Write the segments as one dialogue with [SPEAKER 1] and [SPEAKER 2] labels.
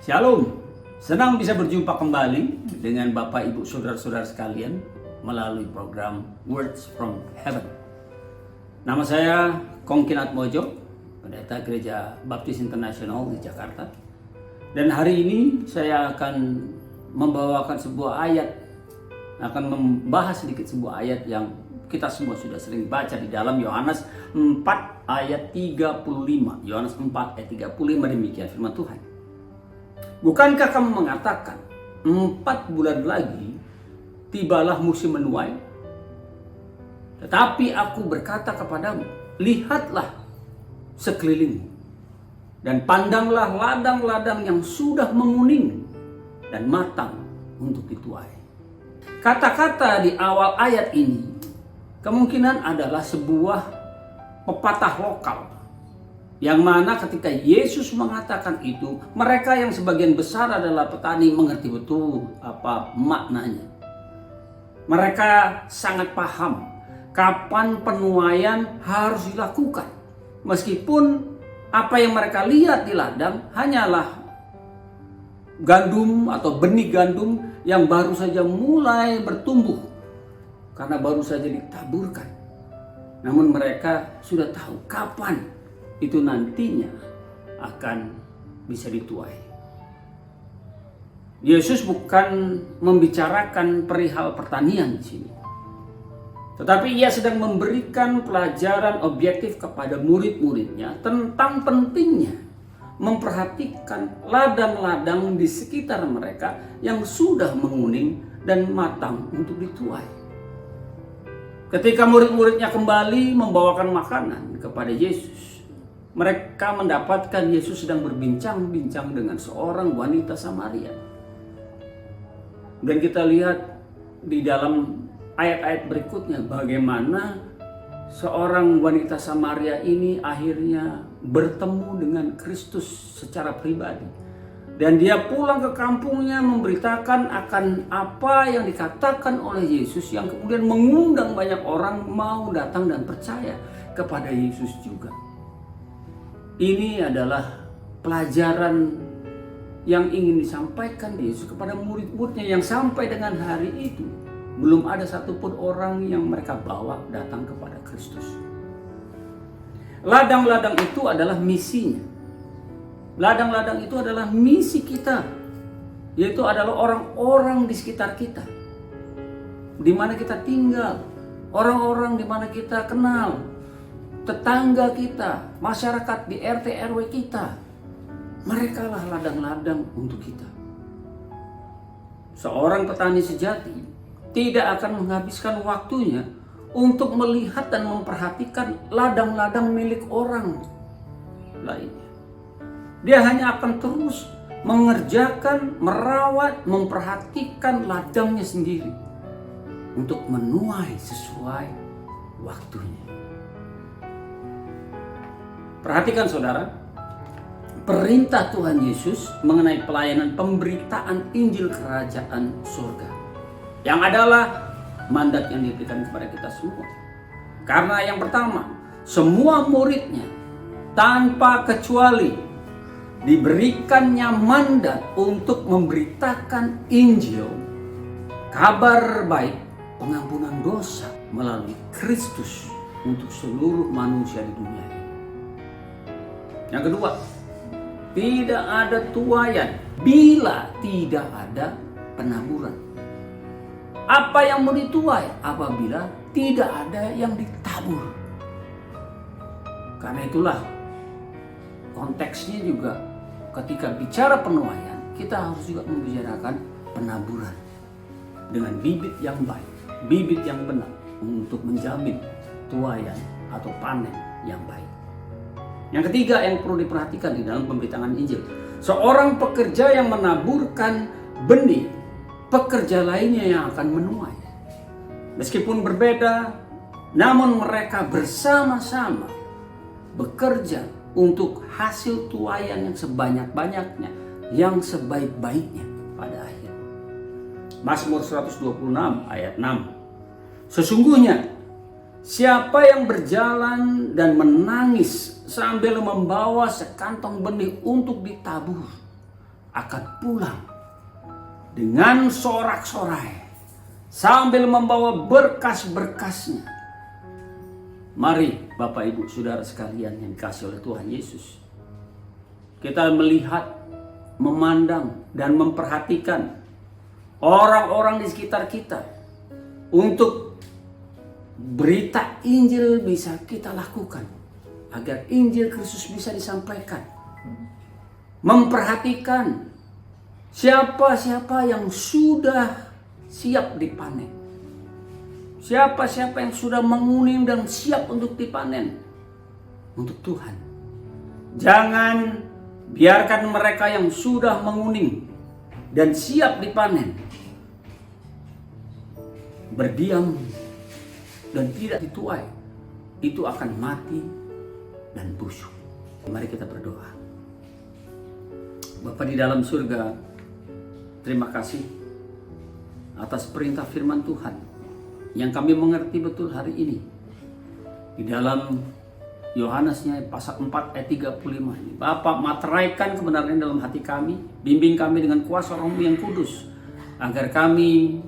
[SPEAKER 1] Shalom, senang bisa berjumpa kembali dengan Bapak Ibu Saudara-saudara sekalian melalui program Words from Heaven. Nama saya Kongkin Atmojo, pendeta Gereja Baptis Internasional di Jakarta. Dan hari ini saya akan membawakan sebuah ayat, akan membahas sedikit sebuah ayat yang kita semua sudah sering baca di dalam Yohanes 4 ayat 35. Yohanes 4 ayat 35 demikian firman Tuhan. Bukankah kamu mengatakan 4 bulan lagi tibalah musim menuai? Tetapi aku berkata kepadamu, lihatlah sekelilingmu dan pandanglah ladang-ladang yang sudah menguning dan matang untuk dituai. Kata-kata di awal ayat ini kemungkinan adalah sebuah pepatah lokal, yang mana ketika Yesus mengatakan itu, mereka yang sebagian besar adalah petani mengerti betul apa maknanya. Mereka sangat paham kapan penuaian harus dilakukan. Meskipun apa yang mereka lihat di ladang hanyalah gandum atau benih gandum yang baru saja mulai bertumbuh karena baru saja ditaburkan. Namun mereka sudah tahu kapan itu nantinya akan bisa dituai. Yesus bukan membicarakan perihal pertanian di sini, tetapi ia sedang memberikan pelajaran objektif kepada murid-muridnya tentang pentingnya memperhatikan ladang-ladang di sekitar mereka yang sudah menguning dan matang untuk dituai. Ketika murid-muridnya kembali membawakan makanan kepada Yesus, mereka mendapatkan Yesus sedang berbincang-bincang dengan seorang wanita Samaria. Dan kita lihat di dalam ayat-ayat berikutnya bagaimana seorang wanita Samaria ini akhirnya bertemu dengan Kristus secara pribadi. Dan dia pulang ke kampungnya memberitakan akan apa yang dikatakan oleh Yesus, yang kemudian mengundang banyak orang mau datang dan percaya kepada Yesus juga. Ini adalah pelajaran yang ingin disampaikan Yesus kepada murid-muridnya, yang sampai dengan hari itu belum ada satupun orang yang mereka bawa datang kepada Kristus. Ladang-ladang itu adalah misinya. Ladang-ladang itu adalah misi kita, yaitu adalah orang-orang di sekitar kita, di mana kita tinggal, orang-orang di mana kita kenal, tetangga kita, masyarakat di RT RW kita. Mereka lah ladang-ladang untuk kita. Seorang petani sejati tidak akan menghabiskan waktunya untuk melihat dan memperhatikan ladang-ladang milik orang lainnya. Dia hanya akan terus mengerjakan, merawat, memperhatikan ladangnya sendiri untuk menuai sesuai waktunya. Perhatikan saudara, perintah Tuhan Yesus mengenai pelayanan pemberitaan Injil Kerajaan Surga, yang adalah mandat yang diberikan kepada kita semua. Karena yang pertama, semua muridnya tanpa kecuali diberikannya mandat untuk memberitakan Injil, kabar baik pengampunan dosa melalui Kristus untuk seluruh manusia di dunia ini. Yang kedua, tidak ada tuaian bila tidak ada penaburan. Apa yang mau dituai apabila tidak ada yang ditabur? Karena itulah konteksnya juga ketika bicara penuaian, kita harus juga membicarakan penaburan dengan bibit yang baik, bibit yang benar untuk menjamin tuaian atau panen yang baik. Yang ketiga yang perlu diperhatikan di dalam pemberitaan Injil, seorang pekerja yang menaburkan benih, pekerja lainnya yang akan menuai. Meskipun berbeda, namun mereka bersama-sama bekerja untuk hasil tuaian yang sebanyak-banyaknya, yang sebaik-baiknya pada akhir. Mazmur 126 ayat 6. Sesungguhnya siapa yang berjalan dan menangis sambil membawa sekantong benih untuk ditabur, akan pulang dengan sorak-sorai sambil membawa berkas-berkasnya. Mari Bapak Ibu Saudara sekalian yang dikasihi oleh Tuhan Yesus, kita melihat, memandang, dan memperhatikan orang-orang di sekitar kita untuk berita Injil bisa kita lakukan agar Injil Kristus bisa disampaikan. Memperhatikan siapa-siapa yang sudah siap dipanen. Siapa-siapa yang sudah menguning dan siap untuk dipanen untuk Tuhan. Jangan biarkan mereka yang sudah menguning dan siap dipanen berdiam dan tidak dituai. Itu akan mati dan busuk. Mari kita berdoa. Bapa di dalam surga, terima kasih atas perintah firman Tuhan yang kami mengerti betul hari ini. Di dalam Yohanesnya pasal 4 ayat 35 ini, Bapa materaikan kebenaran dalam hati kami, bimbing kami dengan kuasa Roh-Mu yang kudus, agar kami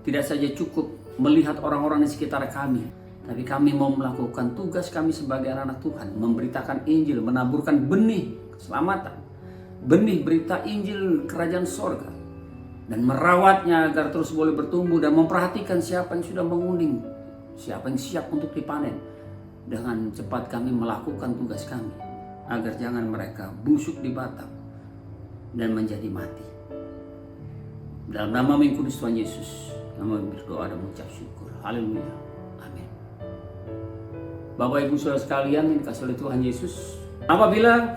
[SPEAKER 1] tidak saja cukup melihat orang-orang di sekitar kami, tapi kami mau melakukan tugas kami sebagai anak Tuhan, memberitakan Injil, menaburkan benih keselamatan, benih berita Injil kerajaan sorga, dan merawatnya agar terus boleh bertumbuh, dan memperhatikan siapa yang sudah menguning, siapa yang siap untuk dipanen. Dengan cepat kami melakukan tugas kami, agar jangan mereka busuk di batang dan menjadi mati. Dalam nama yang kudus Tuhan Yesus, kami berdoa dan mengucap syukur. Haleluya. Amin. Bapak Ibu Saudara sekalian yang dikasihi oleh Tuhan Yesus, apabila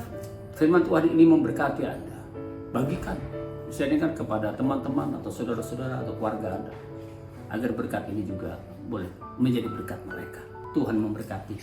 [SPEAKER 1] firman Tuhan ini memberkati Anda, bagikan, share-kan kepada teman-teman atau saudara-saudara atau keluarga Anda, agar berkat ini juga boleh menjadi berkat mereka. Tuhan memberkati.